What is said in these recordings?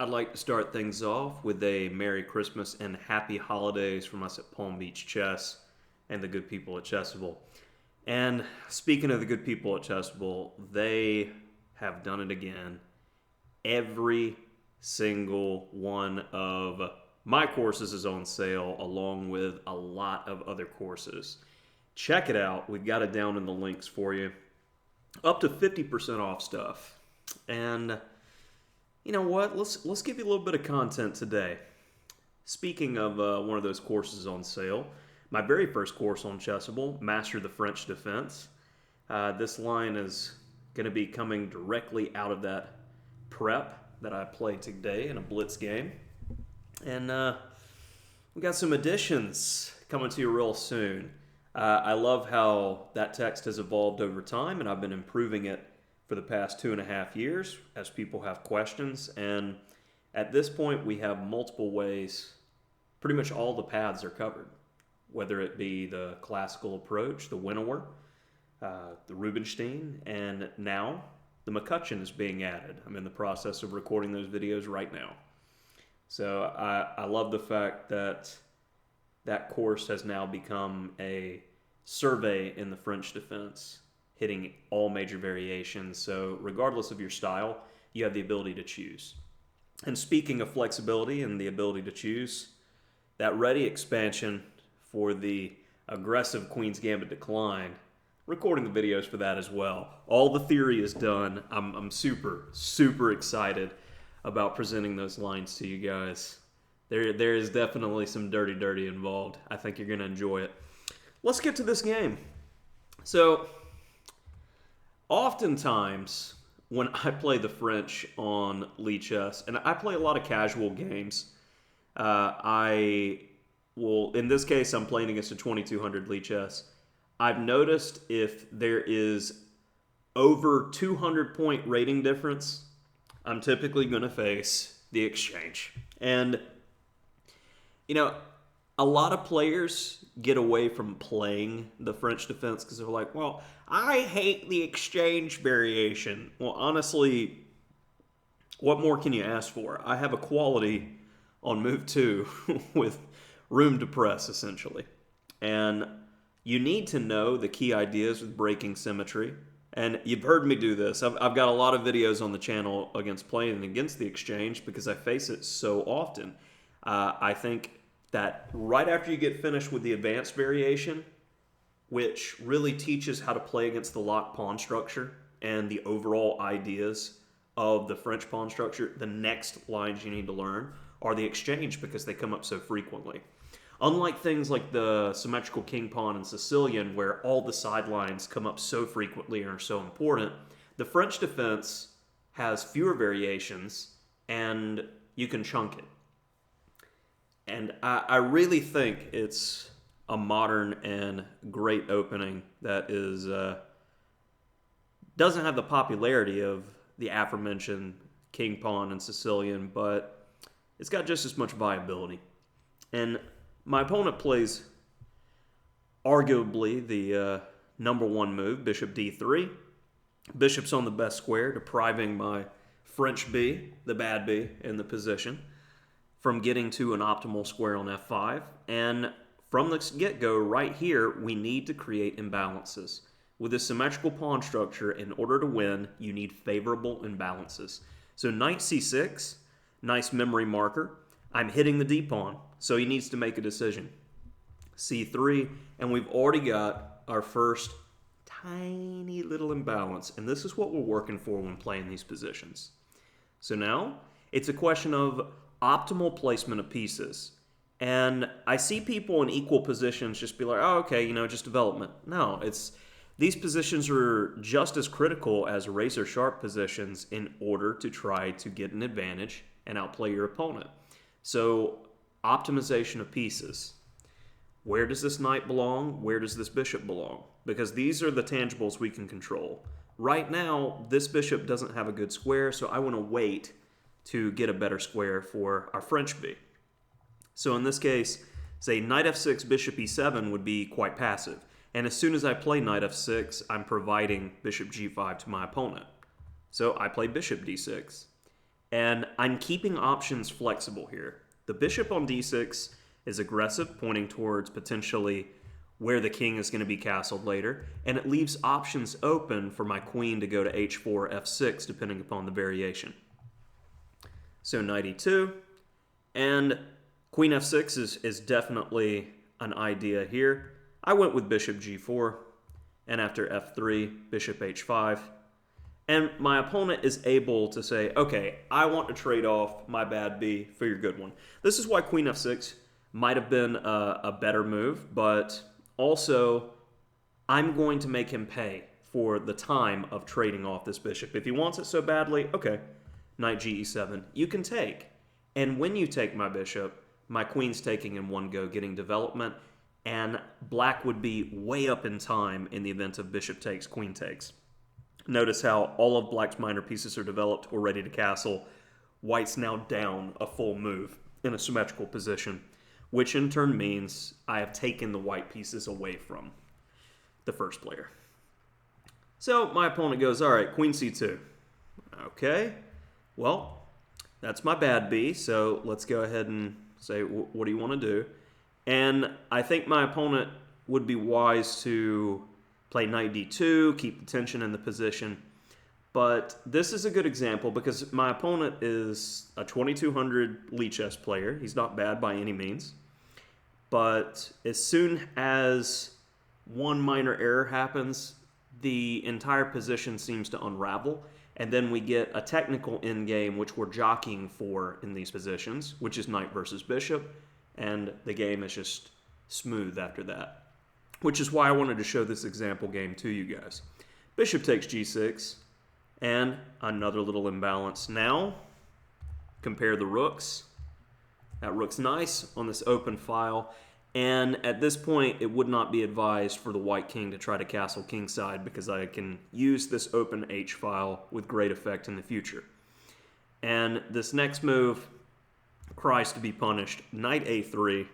I'd like to start things off with a Merry Christmas and Happy Holidays from us at Palm Beach Chess and the good people at Chessable. And speaking of the good people at Chessable, they have done it again. Every single one of my courses is on sale, along with a lot of other courses. Check it out. We've got it down in the links for you. Up to 50% off stuff. And you know what? Let's give you a little bit of content today. Speaking of one of those courses on sale, my very first course on Chessable, Master the French Defense. This line is going to be coming directly out of that prep that I played today in a blitz game. And we got some additions coming to you real soon. I love how that text has evolved over time, and I've been improving it for the past 2.5 years as people have questions. And at this point, we have multiple ways, pretty much all the paths are covered, whether it be the classical approach, the Winnower, the Rubinstein, and now the McCutcheon is being added. I'm in the process of recording those videos right now. So I love the fact that that course has now become a survey in the French defense, hitting all major variations. So regardless of your style, you have the ability to choose. And speaking of flexibility and the ability to choose, that ready expansion for the aggressive Queen's Gambit decline, recording the videos for that as well. All the theory is done. I'm super excited about presenting those lines to you guys. There is definitely some dirty involved. I think you're going to enjoy it. Let's get to this game. So, oftentimes, when I play the French on Lee Chess, and I play a lot of casual games, I will, in this case, I'm playing against a 2200 Lee Chess. I've noticed if there is over 200 point rating difference, I'm typically going to face the exchange. And, you know, a lot of players get away from playing the French defense because they're like, well, I hate the exchange variation. Well, honestly, what more can you ask for? I have a quality on move 2 with room to press, essentially. And you need to know the key ideas with breaking symmetry. And you've heard me do this. I've got a lot of videos on the channel against playing against the exchange because I face it so often. I think that right after you get finished with the advanced variation, which really teaches how to play against the locked pawn structure and the overall ideas of the French pawn structure, the next lines you need to learn are the exchange because they come up so frequently. Unlike things like the symmetrical king pawn and Sicilian, where all the sidelines come up so frequently and are so important, the French defense has fewer variations and you can chunk it. And I really think it's a modern and great opening that is doesn't have the popularity of the aforementioned king pawn and Sicilian, but it's got just as much viability. And my opponent plays arguably the number one move, bishop d3. Bishop's on the best square, depriving my French b, the bad b, in the position, from getting to an optimal square on f5. And from the get-go, right here, we need to create imbalances. With a symmetrical pawn structure, in order to win, you need favorable imbalances. So knight c6, nice memory marker. I'm hitting the d-pawn, so he needs to make a decision. c3, and we've already got our first tiny little imbalance, and this is what we're working for when playing these positions. So now, it's a question of optimal placement of pieces. And I see people in equal positions just be like, oh, okay, just development. No, these positions are just as critical as razor-sharp positions in order to try to get an advantage and outplay your opponent. So, optimization of pieces. Where does this knight belong? Where does this bishop belong? Because these are the tangibles we can control. Right now, this bishop doesn't have a good square, so I want to wait to get a better square for our French b. So in this case, say knight f6, bishop e7 would be quite passive. And as soon as I play knight f6, I'm providing bishop g5 to my opponent. So I play bishop d6. And I'm keeping options flexible here. The bishop on d6 is aggressive, pointing towards potentially where the king is going to be castled later, and it leaves options open for my queen to go to h4, f6, depending upon the variation. So knight e2, and queen f6 is definitely an idea here. I went with bishop g4, and after f3, bishop h5. And my opponent is able to say, okay, I want to trade off my bad b for your good one. This is why queen f6 might have been a better move, but also I'm going to make him pay for the time of trading off this bishop. If he wants it so badly, okay, knight ge7, you can take. And when you take my bishop, my queen's taking in one go, getting development, and black would be way up in time in the event of bishop takes, queen takes. Notice how all of black's minor pieces are developed or ready to castle. White's now down a full move in a symmetrical position, which in turn means I have taken the white pieces away from the first player. So my opponent goes, all right, queen c2. Okay, well, that's my bad b, so let's go ahead and say, what do you want to do? And I think my opponent would be wise to play knight d2, keep the tension in the position. But this is a good example because my opponent is a 2200 Lichess player. He's not bad by any means. But as soon as one minor error happens, the entire position seems to unravel. And then we get a technical endgame, which we're jockeying for in these positions, which is knight versus bishop. And the game is just smooth after that. Which is why I wanted to show this example game to you guys. Bishop takes g6. And another little imbalance. Now, compare the rooks. That rook's nice on this open file. And at this point, it would not be advised for the white king to try to castle kingside because I can use this open h file with great effect in the future. And this next move cries to be punished. Knight a3,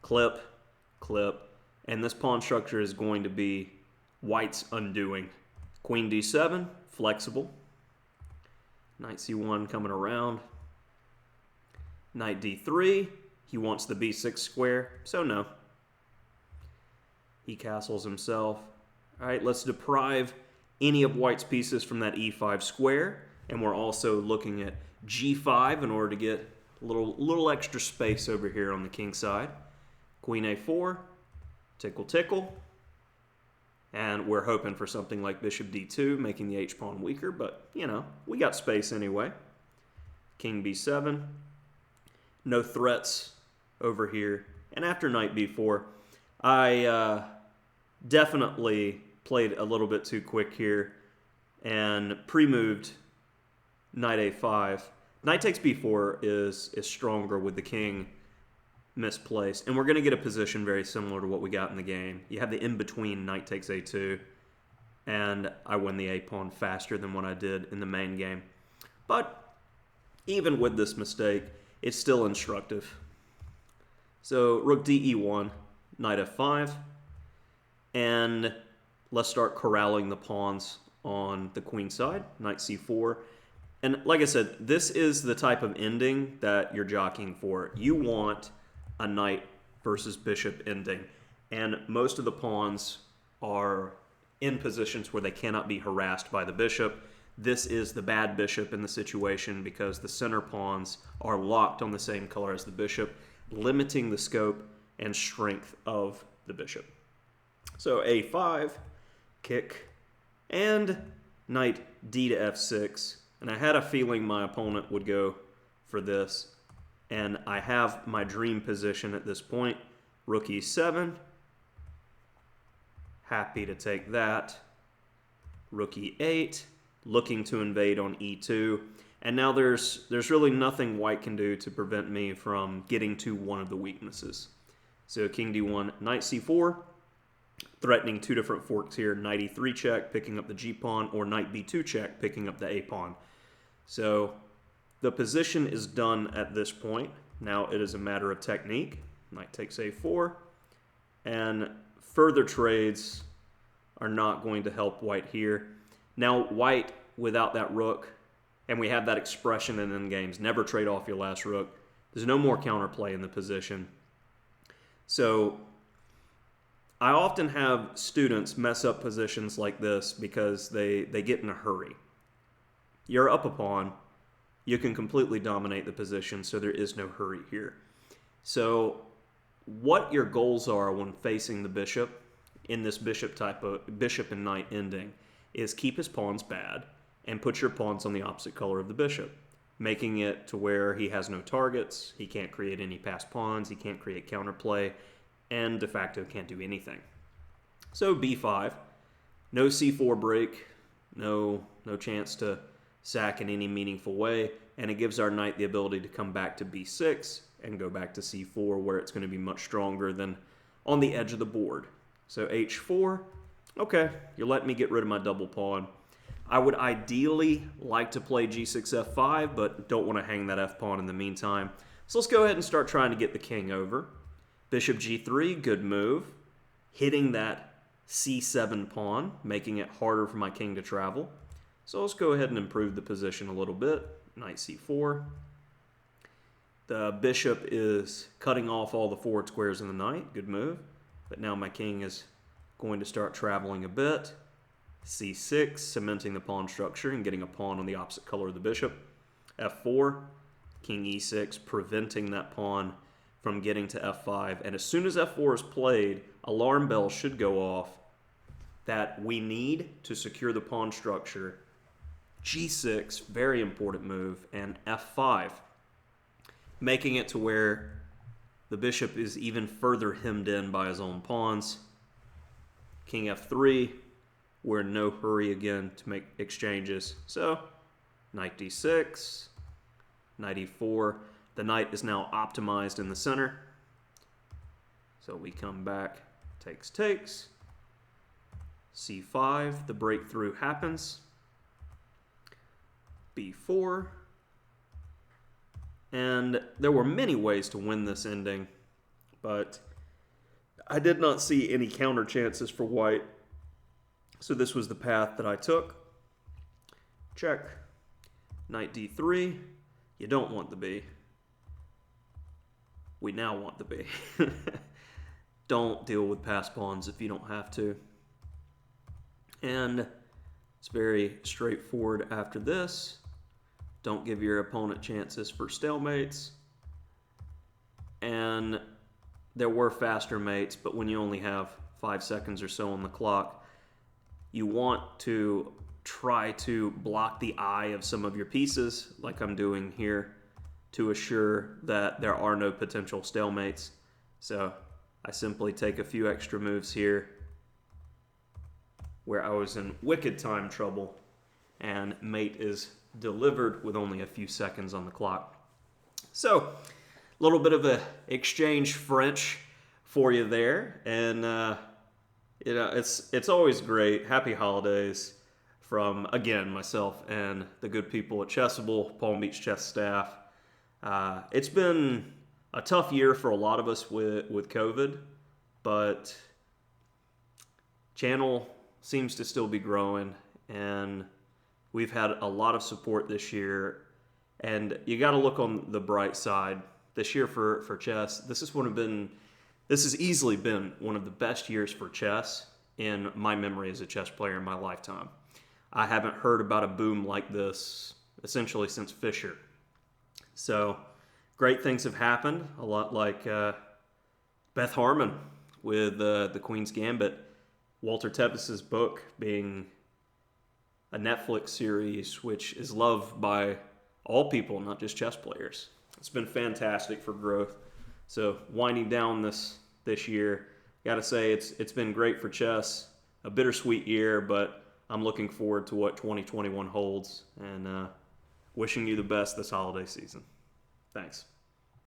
clip, clip. And this pawn structure is going to be white's undoing. Queen d7, flexible. Knight c1 coming around. Knight d3, he wants the b6 square, so no. He castles himself. All right, let's deprive any of white's pieces from that e5 square, and we're also looking at g5 in order to get a little extra space over here on the king side. Queen a4, tickle tickle. And we're hoping for something like bishop d2, making the h-pawn weaker, but, you know, we got space anyway. King b7. No threats over here. And after knight b4, I definitely played a little bit too quick here and pre-moved knight a5. Knight takes b4 is stronger with the king misplaced, and we're going to get a position very similar to what we got in the game. You have the in-between knight takes a2, and I win the a-pawn faster than what I did in the main game. But even with this mistake, it's still instructive. So rook de1, knight f5, and let's start corralling the pawns on the queen side, knight c4. And like I said, this is the type of ending that you're jockeying for. You want a knight versus bishop ending. And most of the pawns are in positions where they cannot be harassed by the bishop. This is the bad bishop in the situation because the center pawns are locked on the same color as the bishop, limiting the scope and strength of the bishop. So a5, kick, and knight d to f6. And I had a feeling my opponent would go for this. And I have my dream position at this point. Rook e7. Happy to take that. Rook e8. Looking to invade on e2. And now there's really nothing white can do to prevent me from getting to one of the weaknesses. So king d1, knight c4. Threatening two different forks here. Knight e3 check, picking up the g-pawn, or knight b2 check, picking up the a-pawn. So the position is done at this point. Now it is a matter of technique. Knight takes a4. And further trades are not going to help white here. Now white, without that rook, And we have that expression in endgames, never trade off your last rook. There's no more counterplay in the position. So I often have students mess up positions like this because they get in a hurry. You're up a pawn, you can completely dominate the position, so there is no hurry here. So what your goals are when facing the bishop in this bishop and knight ending is keep his pawns bad and put your pawns on the opposite color of the bishop, making it to where he has no targets, he can't create any passed pawns, he can't create counterplay, and de facto can't do anything. So b5, no c4 break, no chance to sack in any meaningful way, and it gives our knight the ability to come back to b6 and go back to c4, where it's going to be much stronger than on the edge of the board. So h4, okay, you're letting me get rid of my double pawn. I would ideally like to play g6 f5, but don't want to hang that f pawn in the meantime. So let's go ahead and start trying to get the king over. Bishop g3, good move. Hitting that c7 pawn, making it harder for my king to travel. So let's go ahead and improve the position a little bit. Knight c4. The bishop is cutting off all the forward squares in the knight. Good move. But now my king is going to start traveling a bit. c6, cementing the pawn structure and getting a pawn on the opposite color of the bishop. f4, king e6, preventing that pawn from getting to f5. And as soon as f4 is played, alarm bells should go off that we need to secure the pawn structure. g6, very important move, and f5, making it to where the bishop is even further hemmed in by his own pawns. King f3, we're in no hurry again to make exchanges. So, knight d6, knight e4. The knight is now optimized in the center. So we come back, takes, c5, the breakthrough happens. b4. And there were many ways to win this ending, but I did not see any counter chances for white. So this was the path that I took. Check. Knight d3. You don't want the b. We now want the b. Don't deal with passed pawns if you don't have to. And it's very straightforward after this. Don't give your opponent chances for stalemates. And there were faster mates, but when you only have 5 seconds or so on the clock, you want to try to block the eye of some of your pieces, like I'm doing here, to assure that there are no potential stalemates. So I simply take a few extra moves here where I was in wicked time trouble, and mate is delivered with only a few seconds on the clock. So a little bit of a exchange French for you there, and it's always great. Happy holidays from, again, myself and the good people at Chessable, Palm Beach Chess staff. It's been a tough year for a lot of us with COVID, but channel seems to still be growing, and we've had a lot of support this year, and you got to look on the bright side. This year for chess, this has easily been one of the best years for chess in my memory as a chess player in my lifetime. I haven't heard about a boom like this essentially since Fischer. So great things have happened, a lot like Beth Harmon with the Queen's Gambit, Walter Tevis's book being a Netflix series which is loved by all people, not just chess players. It's been fantastic for growth. So winding down this year, gotta say it's been great for chess. A bittersweet year, but I'm looking forward to what 2021 holds, and wishing you the best this holiday season. Thanks.